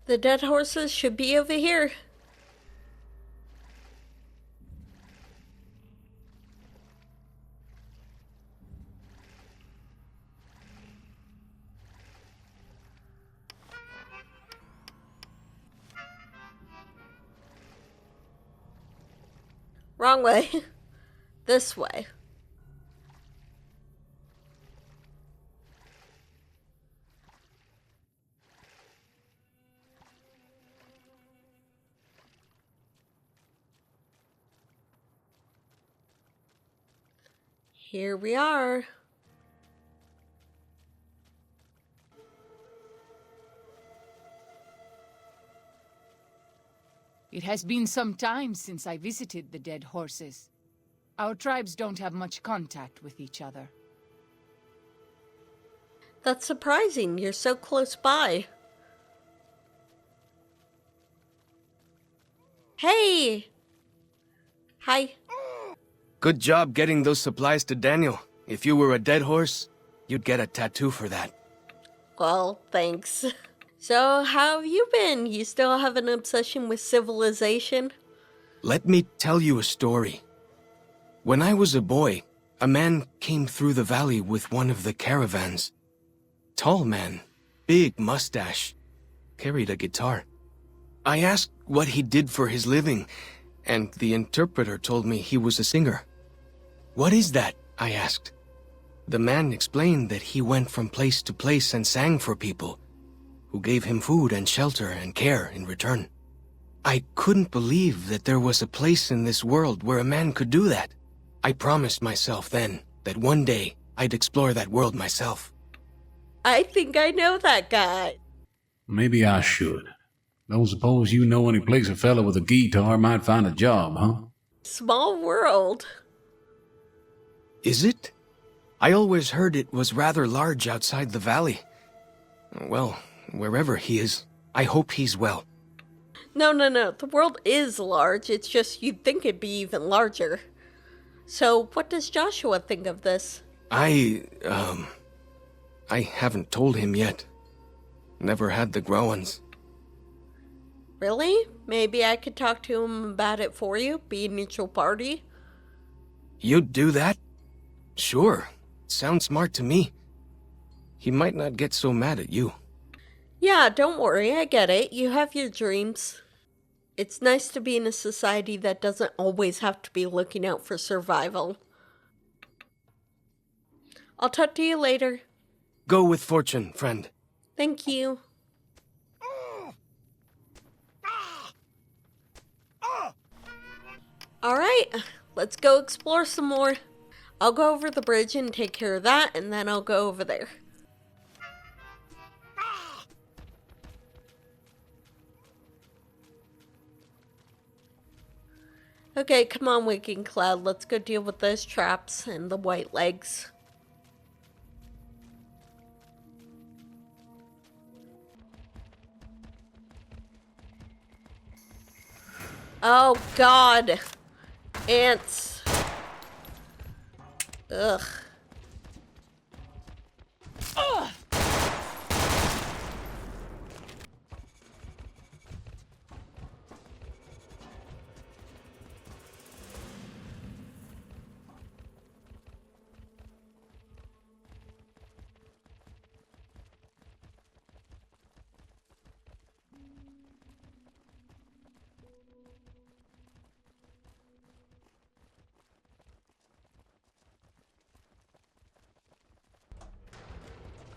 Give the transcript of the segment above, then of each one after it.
The dead horses should be over here. Wrong way. This way. Here we are. It has been some time since I visited the dead horses. Our tribes don't have much contact with each other. That's surprising. You're so close by. Hey! Hi. Good job getting those supplies to Daniel. If you were a dead horse, you'd get a tattoo for that. Well, thanks. So, how have you been? You still have an obsession with civilization? Let me tell you a story. When I was a boy, a man came through the valley with one of the caravans. Tall man, big mustache, carried a guitar. I asked what he did for his living, and the interpreter told me he was a singer. What is that? I asked. The man explained that he went from place to place and sang for people, who gave him food and shelter and care in return. I couldn't believe that there was a place in this world where a man could do that. I promised myself then that one day I'd explore that world myself. I think I know that guy. Maybe I should. Don't suppose you know any place a fella with a guitar might find a job, huh? Small world. Is it? I always heard it was rather large outside the valley. Well, wherever he is, I hope he's well. No. The world is large. It's just you'd think it'd be even larger. So, what does Joshua think of this? I haven't told him yet. Never had the growins. Really? Maybe I could talk to him about it for you? Be a neutral party? You'd do that? Sure. Sounds smart to me. He might not get so mad at you. Yeah, don't worry. I get it. You have your dreams. It's nice to be in a society that doesn't always have to be looking out for survival. I'll talk to you later. Go with fortune, friend. Thank you. Alright, let's go explore some more. I'll go over the bridge and take care of that, and then I'll go over there. Okay, come on, Waking Cloud. Let's go deal with those traps and the white legs. Oh, God. Ants. Ugh. Ugh!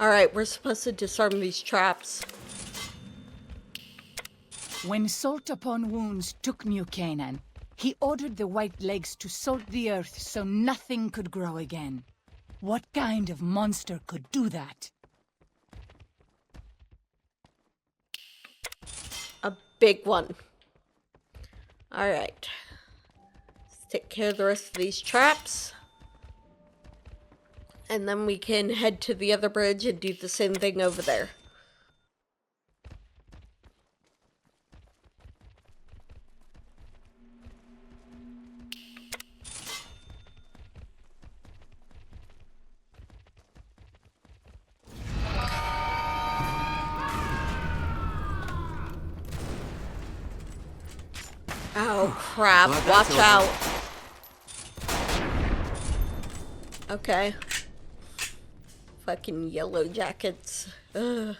Alright, we're supposed to disarm these traps. When Salt Upon Wounds took New Canaan, he ordered the white legs to salt the earth so nothing could grow again. What kind of monster could do that? A big one. Alright. Let's take care of the rest of these traps. And then we can head to the other bridge and do the same thing over there. Oh, crap. Glad that's Watch over. out. Okay. Fucking yellow jackets. Ugh.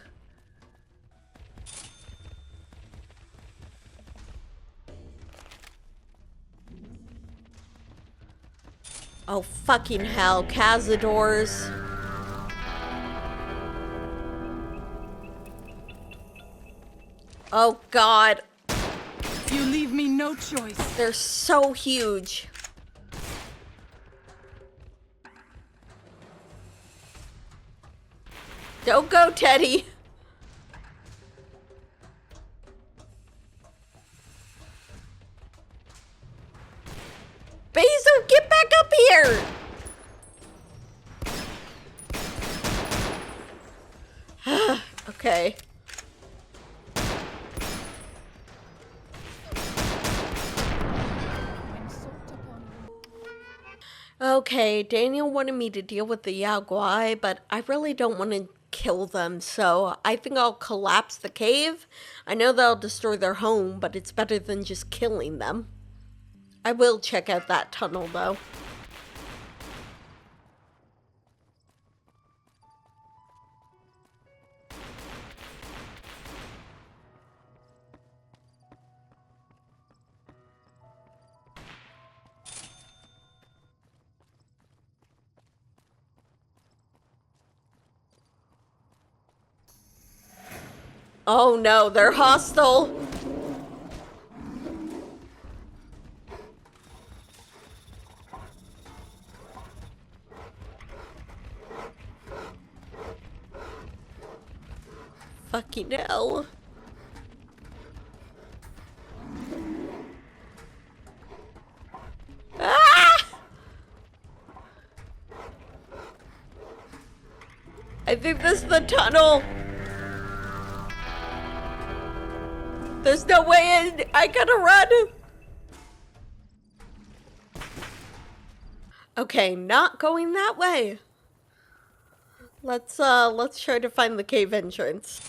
Oh, fucking hell. Cazadors. Oh, God. You leave me no choice. They're so huge. Don't go, Teddy. Basil, get back up here! Okay. Okay, Daniel wanted me to deal with the Yaguai, but I really don't want to kill them, so I think I'll collapse the cave. I know that'll destroy their home, but it's better than just killing them. I will check out that tunnel, though. Oh no, they're hostile. Fucking hell. Ah! I think this is the tunnel. There's no way in. I gotta run. Okay, not going that way. Let's try to find the cave entrance.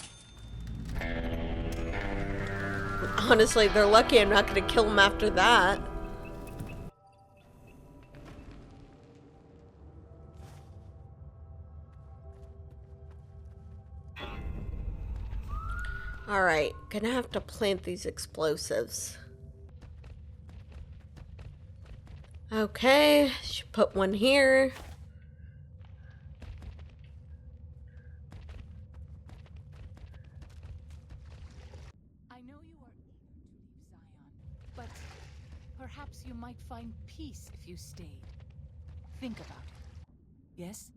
Honestly, they're lucky I'm not gonna kill them after that. Alright, gonna have to plant these explosives. Okay, should put one here. I know you are eager to leave Zion, but perhaps you might find peace if you stayed. Think about it. Yes?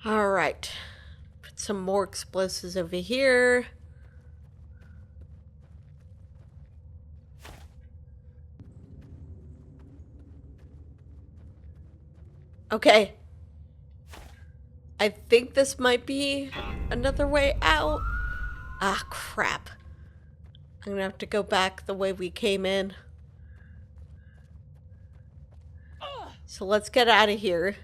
Alright. Put some more explosives over here. Okay. I think this might be another way out. Ah, crap. I'm gonna have to go back the way we came in. So let's get out of here.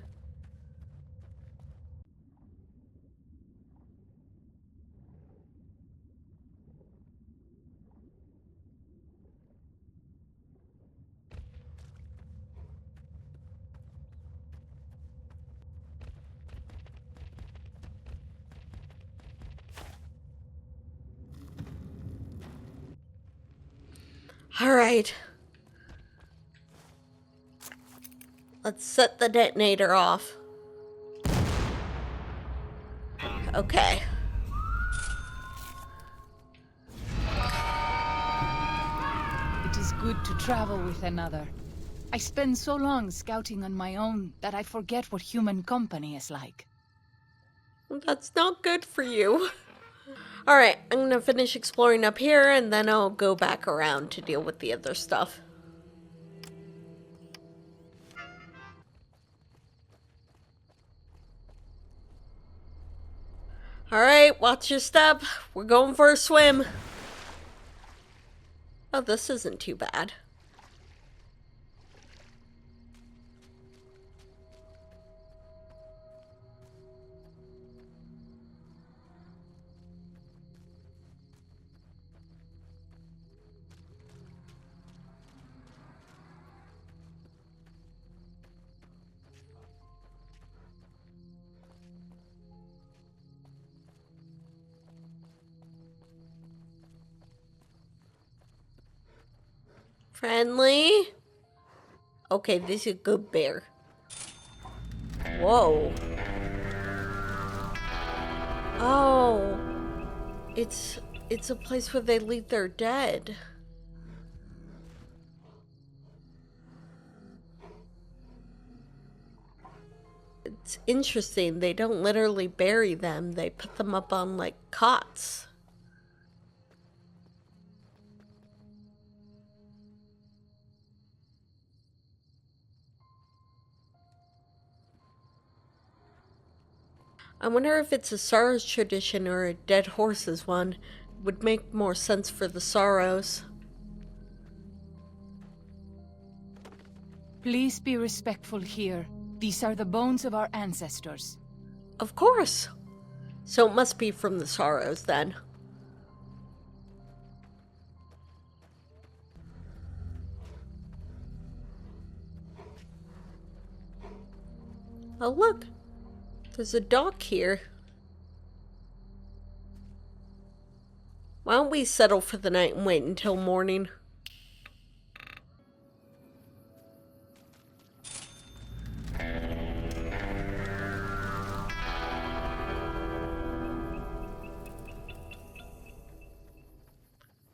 Alright. Let's set the detonator off. Okay. It is good to travel with another. I spend so long scouting on my own that I forget what human company is like. That's not good for you. Alright, I'm gonna finish exploring up here and then I'll go back around to deal with the other stuff. Alright, watch your step. We're going for a swim. Oh, this isn't too bad. Friendly. Okay, this is a good bear. Whoa. Oh. It's a place where they leave their dead. It's interesting. They don't literally bury them. They put them up on, like, cots. I wonder if it's a Sorrows tradition or a dead horses one. Would make more sense for the Sorrows. Please be respectful here. These are the bones of our ancestors. Of course. So it must be from the Sorrows then. Oh look, there's a dock here. Why don't we settle for the night and wait until morning?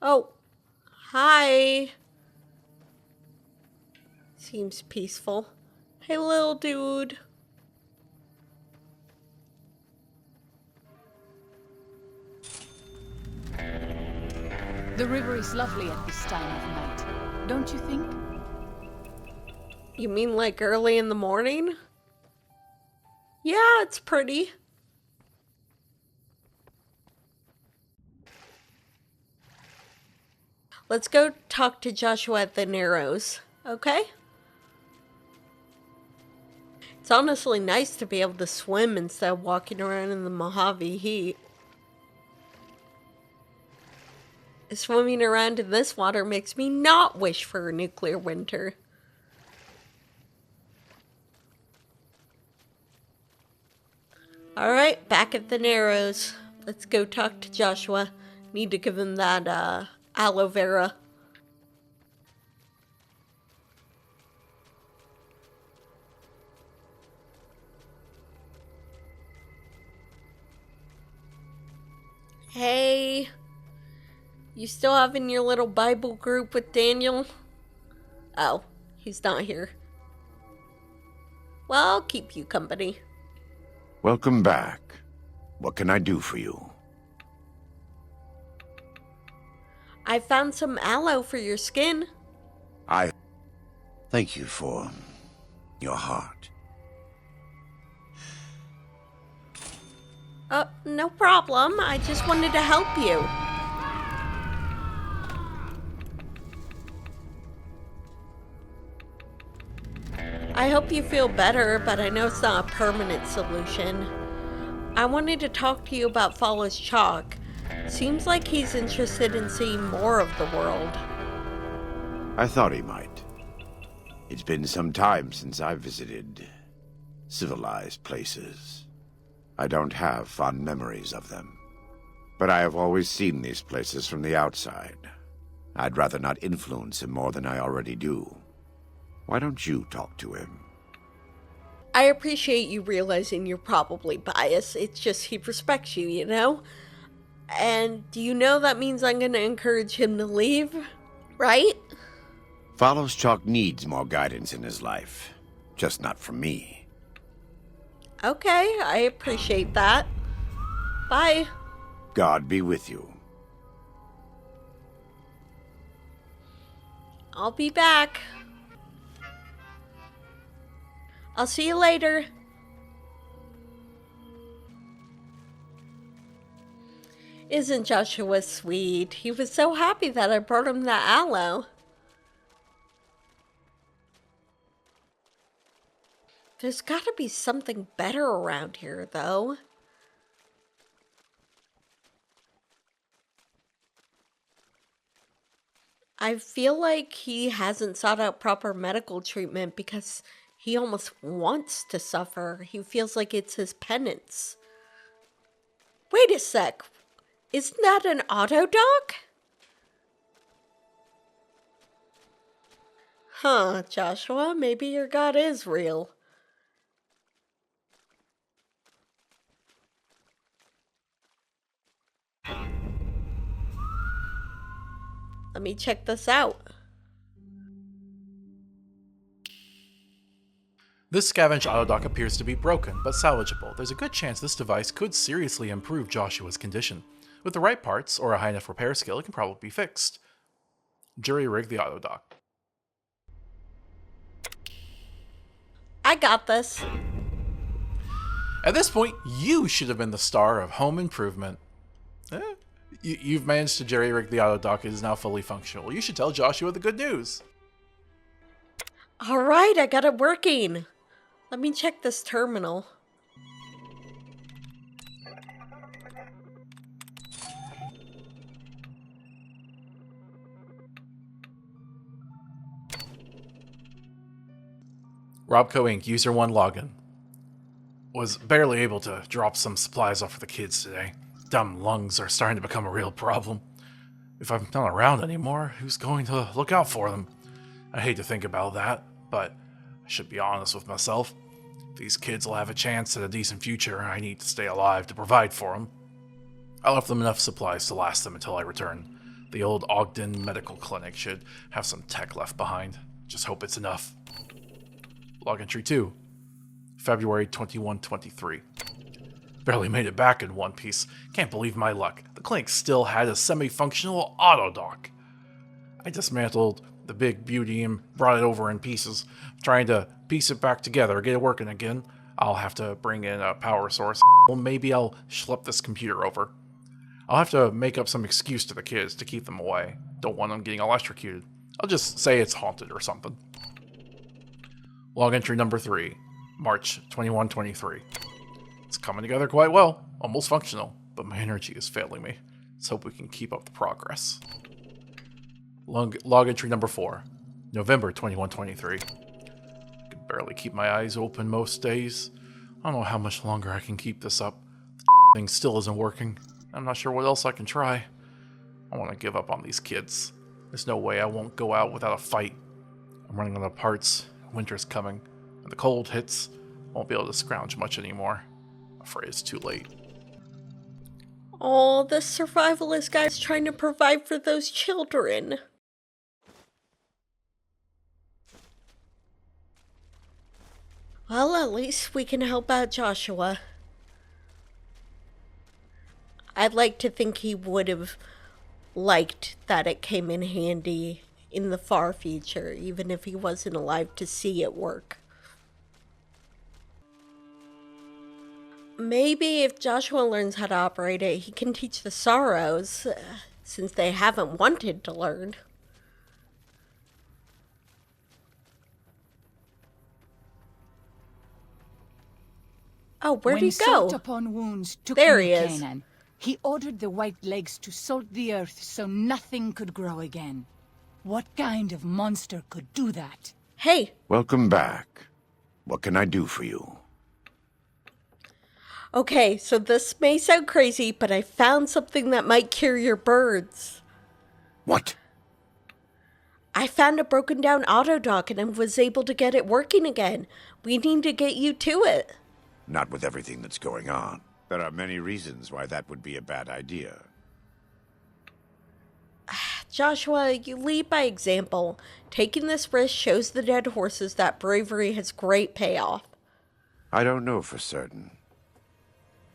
Oh, hi. Seems peaceful. Hey, little dude. The river is lovely at this time of night, don't you think? You mean like early in the morning? Yeah, it's pretty. Let's go talk to Joshua at the Narrows, okay? It's honestly nice to be able to swim instead of walking around in the Mojave heat. Swimming around in this water makes me not wish for a nuclear winter. Alright, back at the Narrows. Let's go talk to Joshua. Need to give him that, aloe vera. Hey. You still having your little Bible group with Daniel? Oh, he's not here. Well, I'll keep you company. Welcome back. What can I do for you? I found some aloe for your skin. I thank you for your heart. No problem. I just wanted to help you. I hope you feel better, but I know it's not a permanent solution. I wanted to talk to you about Follows Chalk. Seems like he's interested in seeing more of the world. I thought he might. It's been some time since I visited civilized places. I don't have fond memories of them. But I have always seen these places from the outside. I'd rather not influence him more than I already do. Why don't you talk to him? I appreciate you realizing you're probably biased. It's just he respects you, you know? And do you know that means I'm going to encourage him to leave? Right? Follows Chalk needs more guidance in his life. Just not from me. Okay, I appreciate that. Bye. God be with you. I'll be back. I'll see you later. Isn't Joshua sweet? He was so happy that I brought him that aloe. There's gotta be something better around here, though. I feel like he hasn't sought out proper medical treatment because he almost wants to suffer. He feels like it's his penance. Wait a sec. Isn't that an auto dock? Huh, Joshua, maybe your god is real. Let me check this out. This scavenged autodock appears to be broken, but salvageable. There's a good chance this device could seriously improve Joshua's condition. With the right parts, or a high enough repair skill, it can probably be fixed. Jury-rig the autodock. I got this. At this point, you should have been the star of Home Improvement. You've managed to jerry-rig the autodock. It is now fully functional. You should tell Joshua the good news. Alright, I got it working. Let me check this terminal. Robco Inc. User 1 login. Was barely able to drop some supplies off for the kids today. Dumb lungs are starting to become a real problem. If I'm not around anymore, who's going to look out for them? I hate to think about that, but I should be honest with myself. If these kids will have a chance at a decent future, I need to stay alive to provide for them. I left them enough supplies to last them until I return. The old Ogden Medical Clinic should have some tech left behind. Just hope it's enough. Log entry 2. February 21-23. Barely made it back in one piece. Can't believe my luck. The clinic still had a semi-functional autodock. I dismantled the big beauty and brought it over in pieces. Trying to piece it back together, get it working again. I'll have to bring in a power source. Well, maybe I'll schlep this computer over. I'll have to make up some excuse to the kids to keep them away. Don't want them getting electrocuted. I'll just say it's haunted or something. Log entry number 3, March 21-23. It's coming together quite well, almost functional, but my energy is failing me. Let's hope we can keep up the progress. Log entry number 4, November 21-23. I can barely keep my eyes open most days. I don't know how much longer I can keep this up. The thing still isn't working. I'm not sure what else I can try. I want to give up on these kids. There's no way I won't go out without a fight. I'm running out of parts. Winter's coming. When the cold hits, I won't be able to scrounge much anymore. I'm afraid it's too late. Oh, the survivalist guy's trying to provide for those children. Well, at least we can help out Joshua. I'd like to think he would have liked that it came in handy in the far future, even if he wasn't alive to see it work. Maybe if Joshua learns how to operate it, he can teach the Sorrows, since they haven't wanted to learn. Oh, where'd he When go? Salt Upon Wounds took There he is. Canaan, he ordered the White Legs to salt the earth so nothing could grow again. What kind of monster could do that? Hey, Welcome back. What can I do for you? okay, so this may sound crazy, but I found something that might cure your birds. What? I found a broken down autodock and I was able to get it working again. We need to get you to it. Not with everything that's going on. There are many reasons why that would be a bad idea. Joshua, you lead by example. Taking this risk shows the dead horses that bravery has great payoff. I don't know for certain.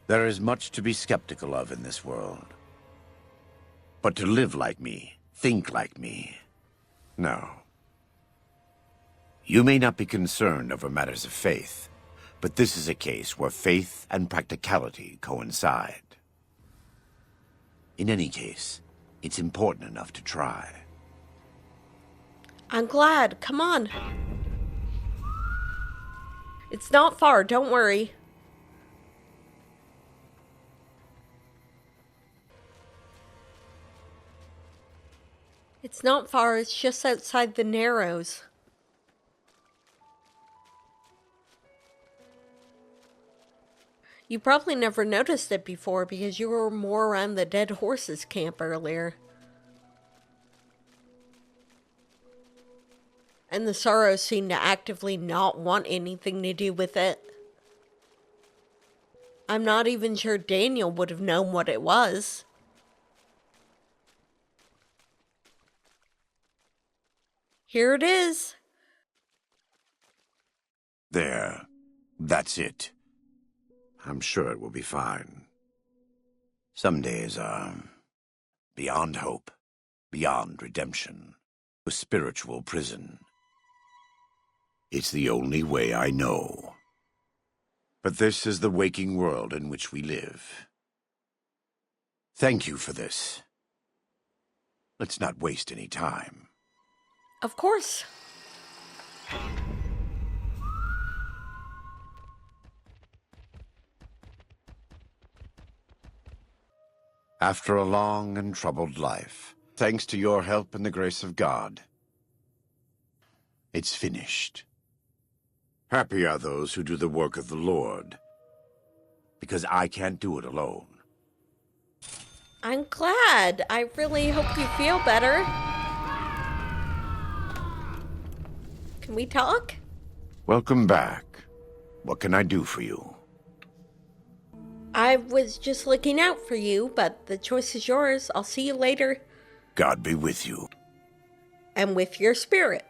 There is much to be skeptical of in this world. But to live like me, think like me, no. You may not be concerned over matters of faith, but this is a case where faith and practicality coincide. In any case, it's important enough to try. I'm glad. Come on. It's not far, don't worry. It's not far, it's just outside the Narrows. You probably never noticed it before because you were more around the dead horses camp earlier. And the Sorrows seem to actively not want anything to do with it. I'm not even sure Daniel would have known what it was. Here it is. There. That's it. I'm sure it will be fine. Some days are beyond hope, beyond redemption, a spiritual prison. It's the only way I know. But this is the waking world in which we live. Thank you for this. Let's not waste any time. Of course. After a long and troubled life, thanks to your help and the grace of God, it's finished. Happy are those who do the work of the Lord, because I can't do it alone. I'm glad. I really hope you feel better. Can we talk? Welcome back. What can I do for you? I was just looking out for you, but the choice is yours. I'll see you later. God be with you. And with your spirit.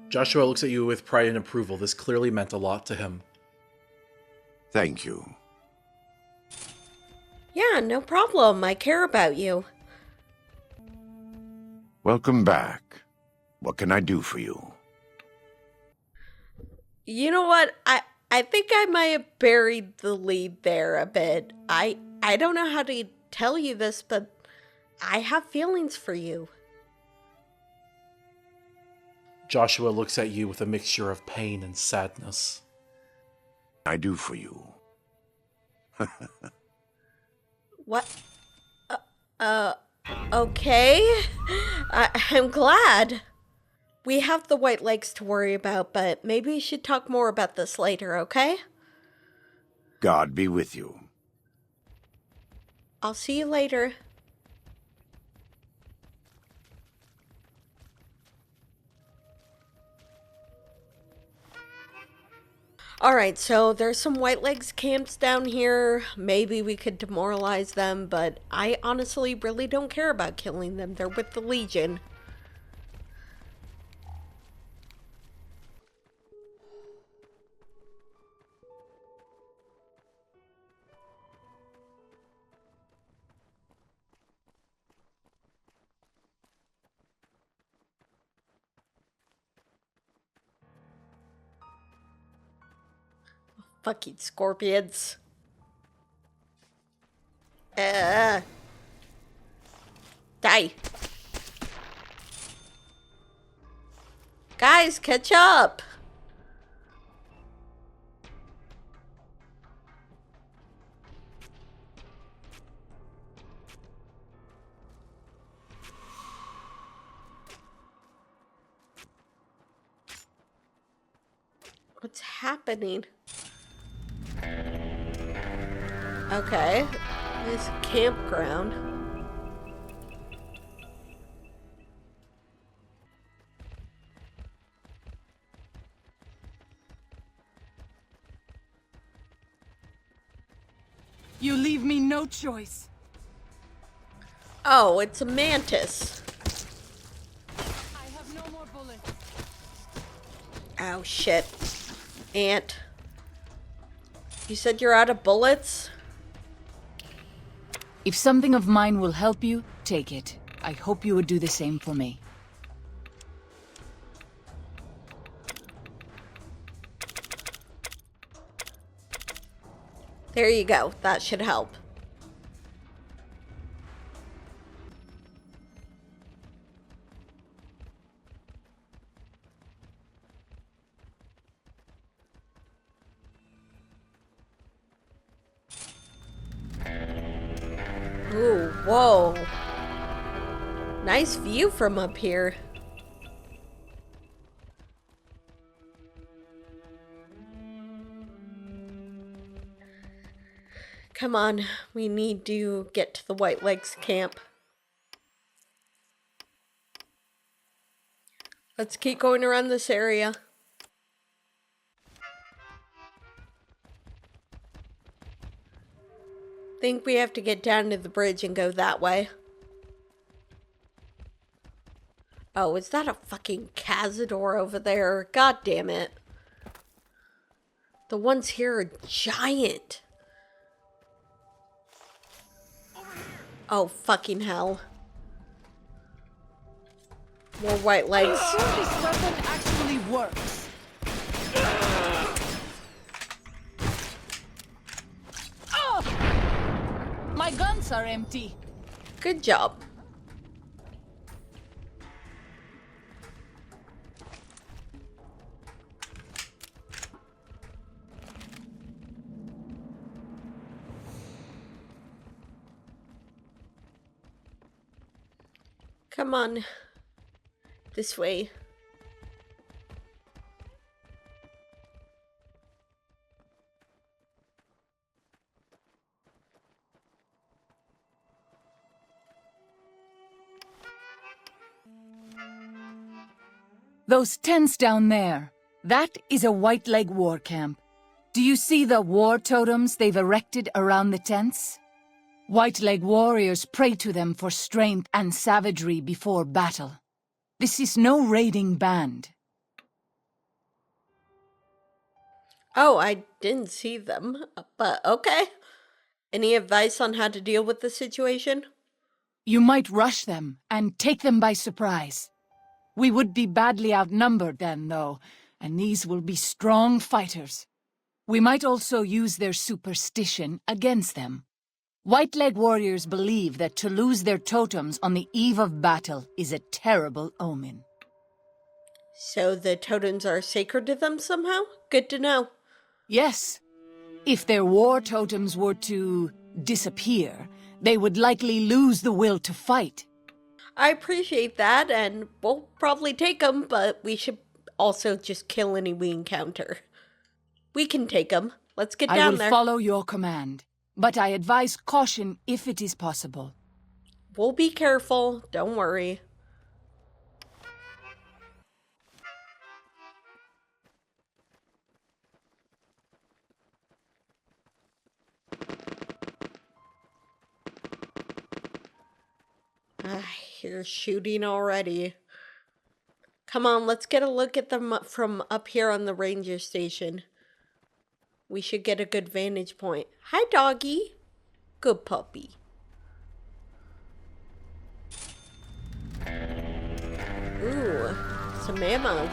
Joshua looks at you with pride and approval. This clearly meant a lot to him. Thank you. Yeah, no problem. I care about you. Welcome back. What can I do for you? You know what? I think I might have buried the lead there a bit. I don't know how to tell you this, but I have feelings for you. Joshua looks at you with a mixture of pain and sadness. I do for you. What? Okay. I'm glad. We have the White Lakes to worry about, but maybe we should talk more about this later, okay? God be with you. I'll see you later. Alright, so there's some White Lakes camps down here. Maybe we could demoralize them, but I honestly really don't care about killing them. They're with the Legion. Fucking scorpions. Die. Guys, catch up. What's happening? Okay, this campground. You leave me no choice. Oh, it's a mantis. I have no more bullets. Oh, shit. Ant. You said you're out of bullets? If something of mine will help you, take it. I hope you would do the same for me. There you go. That should help. Ooh, whoa. Nice view from up here. Come on, we need to get to the White Lakes camp. Let's keep going around this area. Think we have to get down to the bridge and go that way. Oh, is that a fucking Cazador over there? God damn it. The ones here are giant. Oh, fucking hell. More white legs. I'm sure this weapon actually works. Oh! My guns are empty. Good job. Come on. This way. Those tents down there, that is a White Leg war camp. Do you see the war totems they've erected around the tents? White Leg warriors pray to them for strength and savagery before battle. This is no raiding band. Oh, I didn't see them, but okay. Any advice on how to deal with the situation? You might rush them and take them by surprise. We would be badly outnumbered then, though, and these will be strong fighters. We might also use their superstition against them. White Leg warriors believe that to lose their totems on the eve of battle is a terrible omen. So the totems are sacred to them somehow? Good to know. Yes. If their war totems were to disappear, they would likely lose the will to fight. I appreciate that, and we'll probably take them, but we should also just kill any we encounter. We can take them. Let's get I down will there. follow your command, but I advise caution if it is possible. We'll be careful. Don't worry. I hear shooting already. Come on, let's get a look at them from up here on the ranger station. We should get a good vantage point. Hi, doggy. Good puppy. Ooh, some ammo.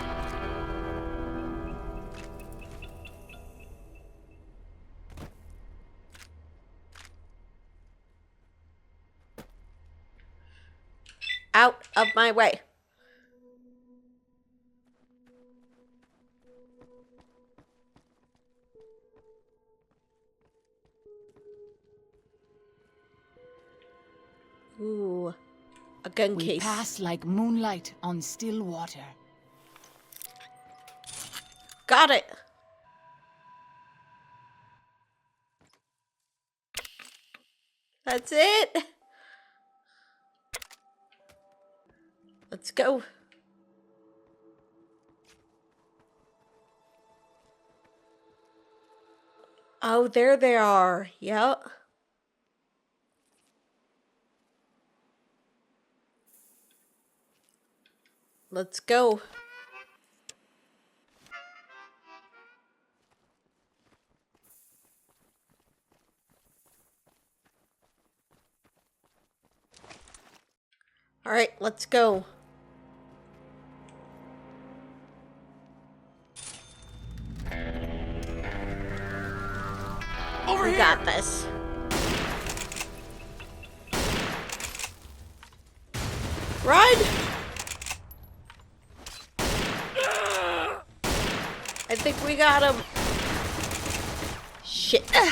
Out of my way. Ooh, a gun We case. pass like moonlight on still water. Got it. That's it. Let's go. Oh, there they are. Yep. Let's go. All right, let's go. We got this. Run! I think we got him. Shit. Die!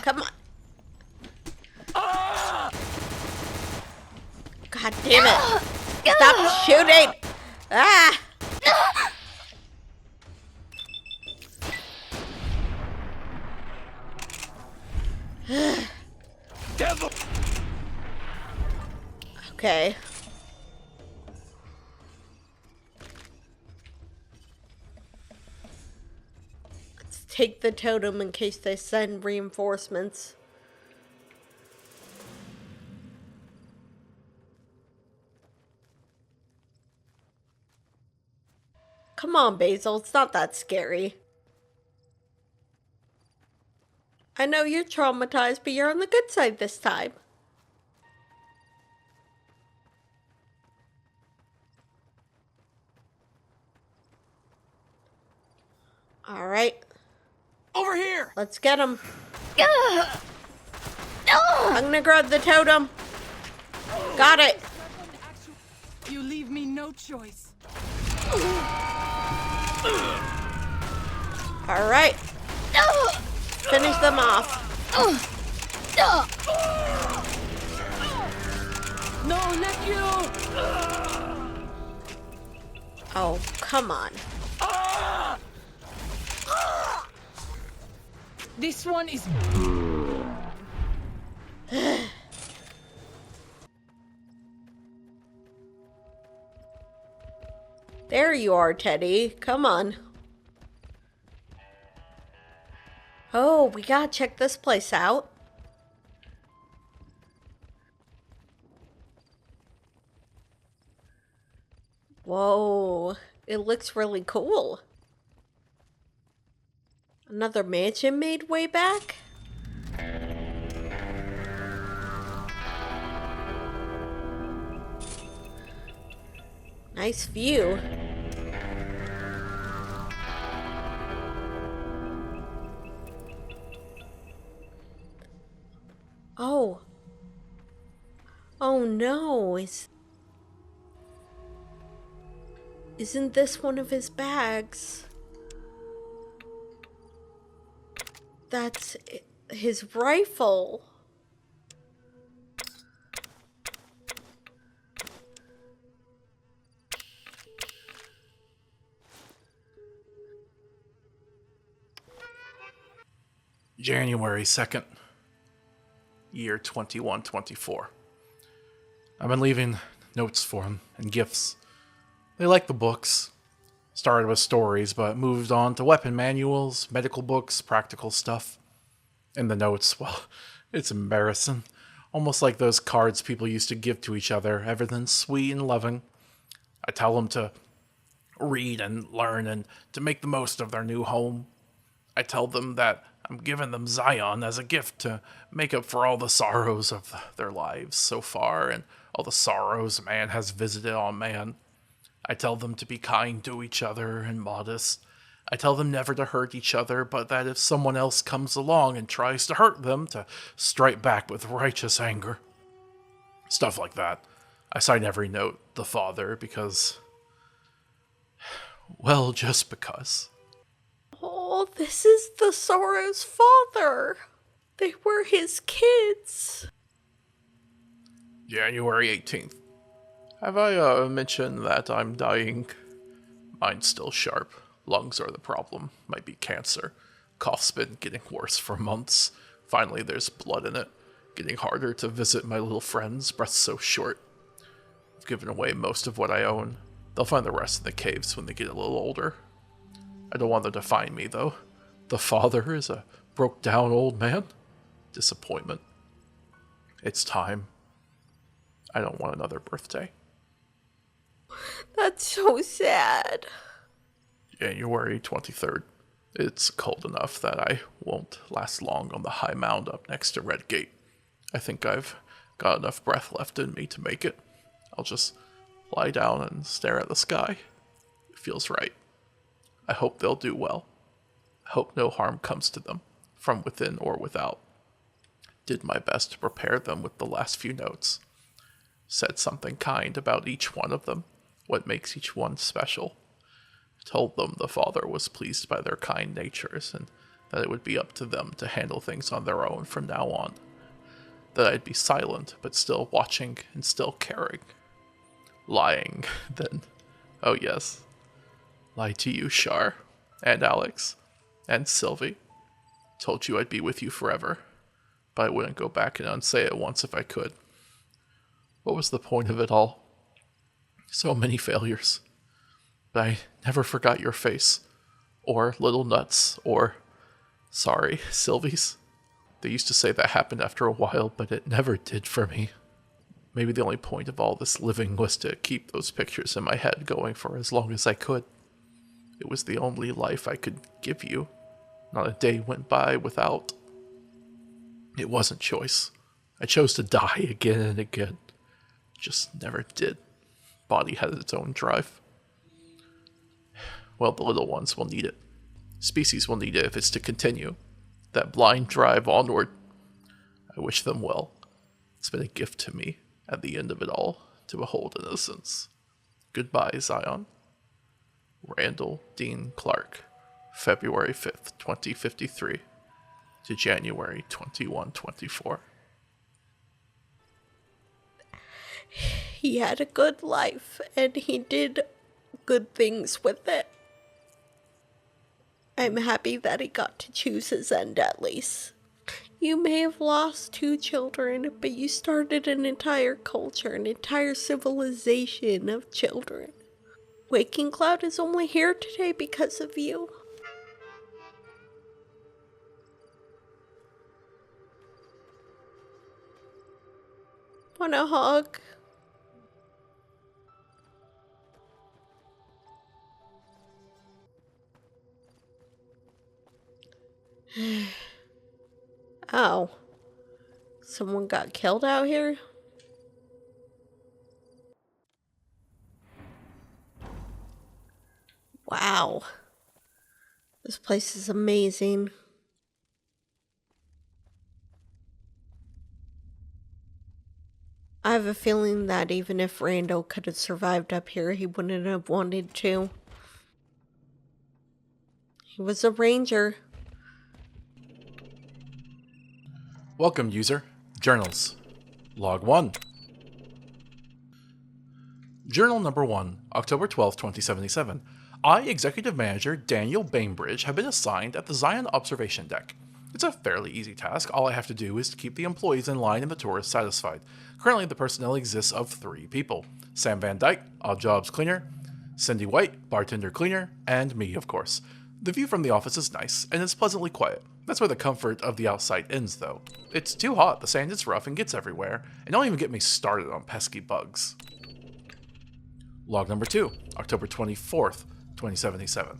Come on. God damn it. Stop shooting! Ah! Devil! Okay. take the totem in case they send reinforcements. Come on, Basil, it's not that scary. I know you're traumatized, but you're on the good side this time. Alright. Over here! Let's get him. I'm gonna grab the totem. Got it. You leave me no choice. Alright. Finish them off. No, let you! Oh, come on. This one is... There you are, Teddy. Come on. Oh, we gotta check this place out. Whoa, it looks really cool. Another mansion made way back? Nice view. Oh. Oh no, isn't this one of his bags? That's his rifle. January 2nd, year 2124. I've been leaving notes for them and gifts. They like the books. Started with stories, but moved on to weapon manuals, medical books, practical stuff. And the notes, well, it's embarrassing. Almost like those cards people used to give to each other, everything sweet and loving. I tell them to read and learn and to make the most of their new home. I tell them that I'm giving them Zion as a gift to make up for all the sorrows of their lives so far and all the sorrows man has visited on man. I tell them to be kind to each other and modest. I tell them never to hurt each other, but that if someone else comes along and tries to hurt them, to strike back with righteous anger. Stuff like that. I sign every note, the father, because... well, just because. Oh, this is the Sorrow's father. They were his kids. January 18th. Have I mentioned that I'm dying? Mind's still sharp. Lungs are the problem. Might be cancer. Cough's been getting worse for months. Finally, there's blood in it. Getting harder to visit my little friends. Breath so short. I've given away most of what I own. They'll find the rest in the caves when they get a little older. I don't want them to find me, though. The father is a broke-down old man. Disappointment. It's time. I don't want another birthday. That's so sad. January 23rd. It's cold enough that I won't last long on the high mound up next to Red Gate. I think I've got enough breath left in me to make it. I'll just lie down and stare at the sky. It feels right. I hope they'll do well. I hope no harm comes to them, from within or without. Did my best to prepare them with the last few notes. Said something kind about each one of them, what makes each one special. Told them the father was pleased by their kind natures and that it would be up to them to handle things on their own from now on. That I'd be silent, but still watching and still caring. Lying, then. Oh yes. Lied to you, Shar, and Alex, and Sylvie. Told you I'd be with you forever, but I wouldn't go back and unsay it once if I could. What was the point of it all? So many failures. But I never forgot your face, or little nuts, or Sorry, Sylvie's. They used to say that happened after a while, but it never did for me. Maybe the only point of all this living was to keep those pictures in my head going for as long as I could. It was the only life I could give you. Not a day went by without. It wasn't choice. I chose to die again and again. Just never did. Body had its own drive. Well, the little ones will need it. Species will need it if it's to continue. That blind drive onward. I wish them well. It's been a gift to me, at the end of it all, to behold innocence. Goodbye, Zion. Randall Dean Clark, February 5th, 2053 to January 2124. He had a good life, and he did good things with it. I'm happy that he got to choose his end at least. You may have lost 2 children, but you started an entire culture, an entire civilization of children. Waking Cloud is only here today because of you. Want a hug? Oh. Someone got killed out here? Wow. This place is amazing. I have a feeling that even if Randall could have survived up here, he wouldn't have wanted to. He was a ranger. Welcome, user. Journals. Log 1. Journal number 1, October 12, 2077. I, Executive Manager Daniel Bainbridge, have been assigned at the Zion Observation Deck. It's a fairly easy task. All I have to do is to keep the employees in line and the tourists satisfied. Currently, the personnel exists of 3 people. Sam Van Dyke, Odd Jobs Cleaner, Cindy White, Bartender Cleaner, and me, of course. The view from the office is nice, and it's pleasantly quiet. That's where the comfort of the outside ends, though. It's too hot, the sand is rough and gets everywhere, and don't even get me started on pesky bugs. Log number 2, October 24th, 2077.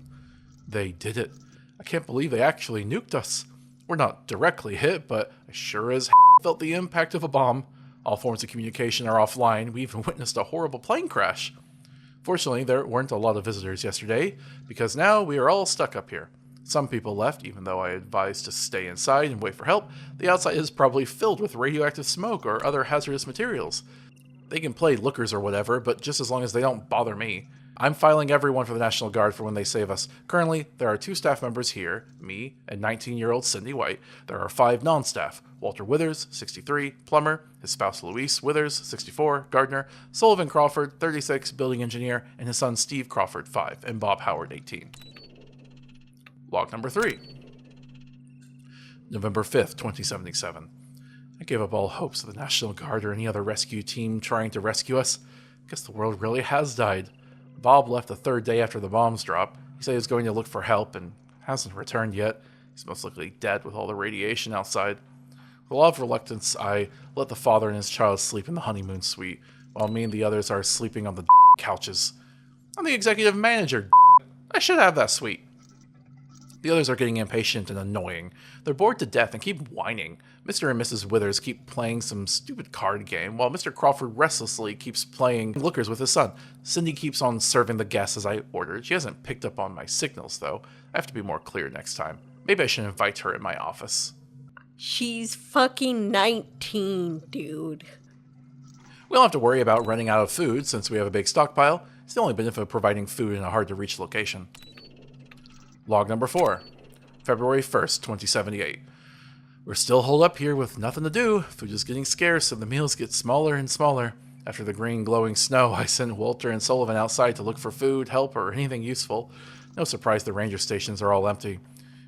They did it. I can't believe they actually nuked us. We're not directly hit, but I sure as felt the impact of a bomb. All forms of communication are offline. We even witnessed a horrible plane crash. Fortunately, there weren't a lot of visitors yesterday, because now we are all stuck up here. Some people left, even though I advised to stay inside and wait for help. The outside is probably filled with radioactive smoke or other hazardous materials. They can play lookers or whatever, but just as long as they don't bother me. I'm filing everyone for the National Guard for when they save us. Currently, there are 2 staff members here, me and 19-year-old Cindy White. There are 5 non-staff, Walter Withers, 63, plumber, his spouse Louise Withers, 64, gardener, Sullivan Crawford, 36, building engineer, and his son Steve Crawford, 5, and Bob Howard, 18. Log number 3. November 5th, 2077. I gave up all hopes of the National Guard or any other rescue team trying to rescue us. Guess the world really has died. Bob left the 3rd day after the bombs dropped. He said he was going to look for help and hasn't returned yet. He's most likely dead with all the radiation outside. With a lot of reluctance, I let the father and his child sleep in the honeymoon suite, while me and the others are sleeping on the couches. I'm the executive manager. I should have that suite. The others are getting impatient and annoying. They're bored to death and keep whining. Mr. and Mrs. Withers keep playing some stupid card game, while Mr. Crawford restlessly keeps playing lookers with his son. Cindy keeps on serving the guests as I ordered. She hasn't picked up on my signals, though. I have to be more clear next time. Maybe I should invite her in my office. She's fucking 19, dude. We don't have to worry about running out of food since we have a big stockpile. It's the only benefit of providing food in a hard-to-reach location. Log number 4, February 1st, 2078. We're still holed up here with nothing to do. Food is getting scarce and the meals get smaller and smaller. After the green glowing snow, I sent Walter and Sullivan outside to look for food, help, or anything useful. No surprise the ranger stations are all empty.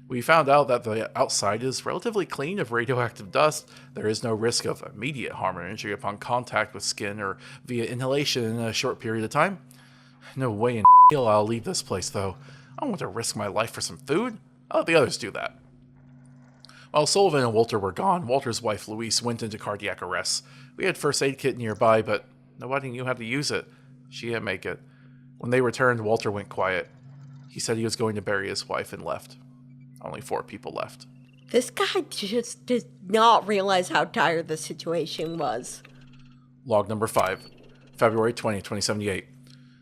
We found out that the outside is relatively clean of radioactive dust. There is no risk of immediate harm or injury upon contact with skin or via inhalation in a short period of time. No way in hell I'll leave this place, though. I don't want to risk my life for some food. I'll let the others do that. While Sullivan and Walter were gone, Walter's wife Louise went into cardiac arrest. We had first aid kit nearby, but nobody knew how to use it. She didn't make it. When they returned, Walter went quiet. He said he was going to bury his wife and left. Only 4 people left. This guy just did not realize how dire the situation was. Log number 5, February 20, 2078.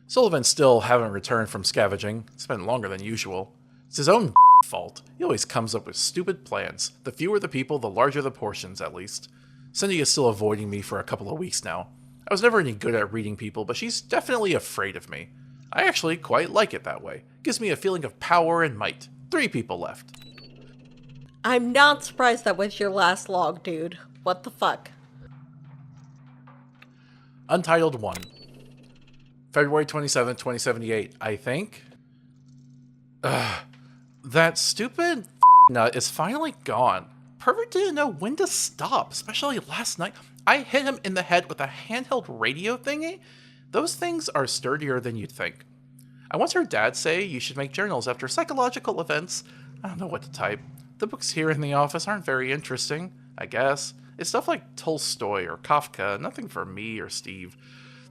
Sullivan still haven't returned from scavenging. It's been longer than usual. It's his own fault. He always comes up with stupid plans. The fewer the people, the larger the portions, at least. Cindy is still avoiding me for a couple of weeks now. I was never any good at reading people, but she's definitely afraid of me. I actually quite like it that way. Gives me a feeling of power and might. 3 people left. I'm not surprised that was your last log, dude. What the fuck? Untitled 1. February 27, 2078, I think. That stupid nut is finally gone. Perfect didn't know when to stop, especially last night. I hit him in the head with a handheld radio thingy. Those things are sturdier than you'd think. I once heard Dad say you should make journals after psychological events. I don't know what to type. The books here in the office aren't very interesting, I guess. It's stuff like Tolstoy or Kafka, nothing for me or Steve.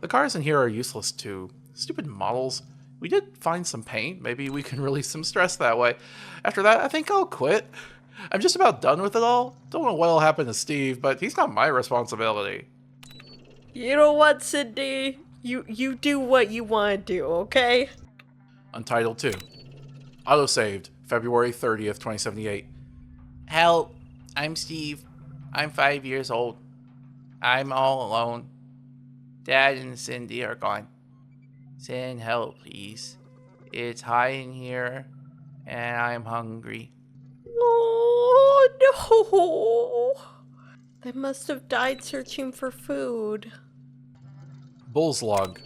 The cars in here are useless too. Stupid models. We did find some paint. Maybe we can release some stress that way. After that, I think I'll quit. I'm just about done with it all. Don't know what'll happen to Steve, but he's not my responsibility. You know what, Cindy? You do what you want to do, okay? Untitled 2. Autosaved, February 30th, 2078. Help! I'm Steve. I'm 5 years old. I'm all alone. Dad and Cindy are gone. Send help, please. It's hot in here, and I'm hungry. Oh, no. They must have died searching for food. Bull's log.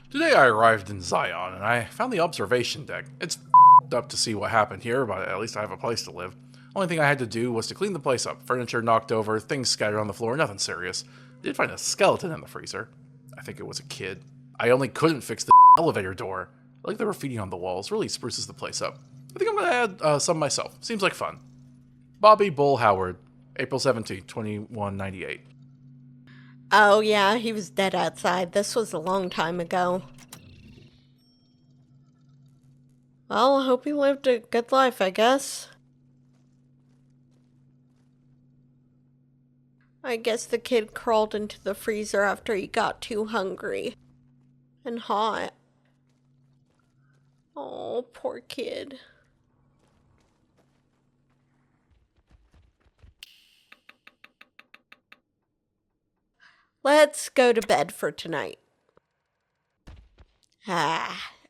Today I arrived in Zion, and I found the observation deck. It's up to see what happened here, but at least I have a place to live. Only thing I had to do was to clean the place up. Furniture knocked over, things scattered on the floor, nothing serious. I did find a skeleton in the freezer. I think it was a kid. I only couldn't fix the elevator door. Like the graffiti on the walls really spruces the place up. I think I'm gonna add some myself. Seems like fun. Bobby Bull Howard, April 17th, 2198. Oh yeah, he was dead outside. This was a long time ago. Well, I hope he lived a good life, I guess. I guess the kid crawled into the freezer after he got too hungry. And hot. Oh, poor kid. Let's go to bed for tonight.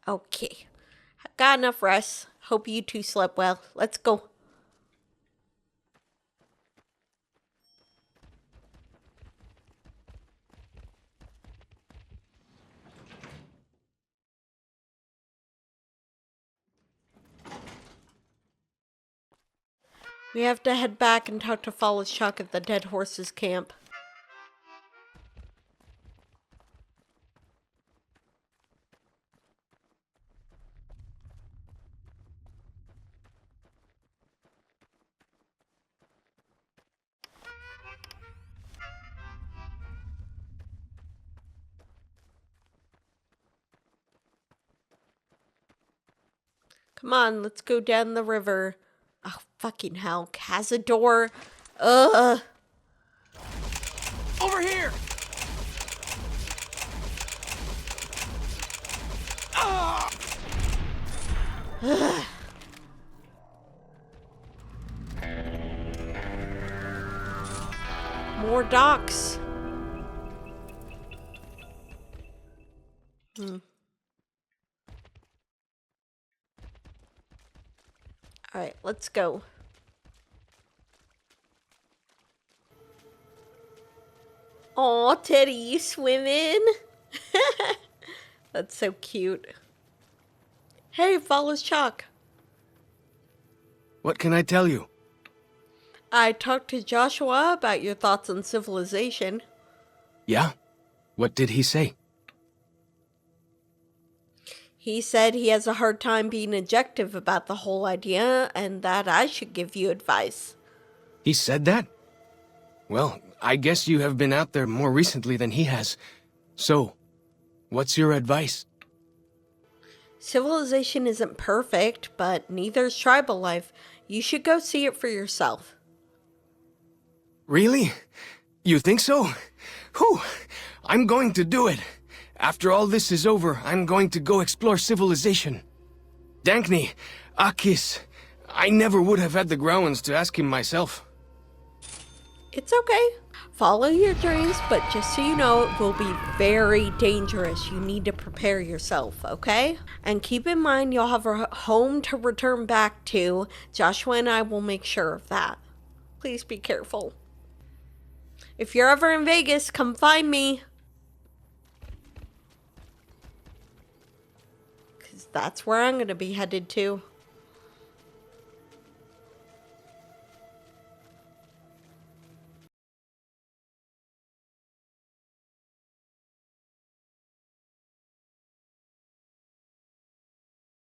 Okay. Got enough rest. Hope you two slept well. Let's go. We have to head back and talk to Fullest Chuck at the Dead Horses camp. Come on, let's go down the river. Oh, fucking hell. Cazador. Ugh. Over here! More docks. Alright, let's go. Aw, Teddy, you swimming? That's so cute. Hey, Fullest Chuck. What can I tell you? I talked to Joshua about your thoughts on civilization. Yeah? What did he say? He said he has a hard time being objective about the whole idea and that I should give you advice. He said that? Well, I guess you have been out there more recently than he has. So, what's your advice? Civilization isn't perfect, but neither is tribal life. You should go see it for yourself. Really? You think so? Whew! I'm going to do it. After all this is over, I'm going to go explore civilization. Dankney, Akis, I never would have had the growins to ask him myself. It's okay. Follow your dreams, but just so you know, it will be very dangerous. You need to prepare yourself, okay? And keep in mind, you'll have a home to return back to. Joshua and I will make sure of that. Please be careful. If you're ever in Vegas, come find me. Because that's where I'm going to be headed to.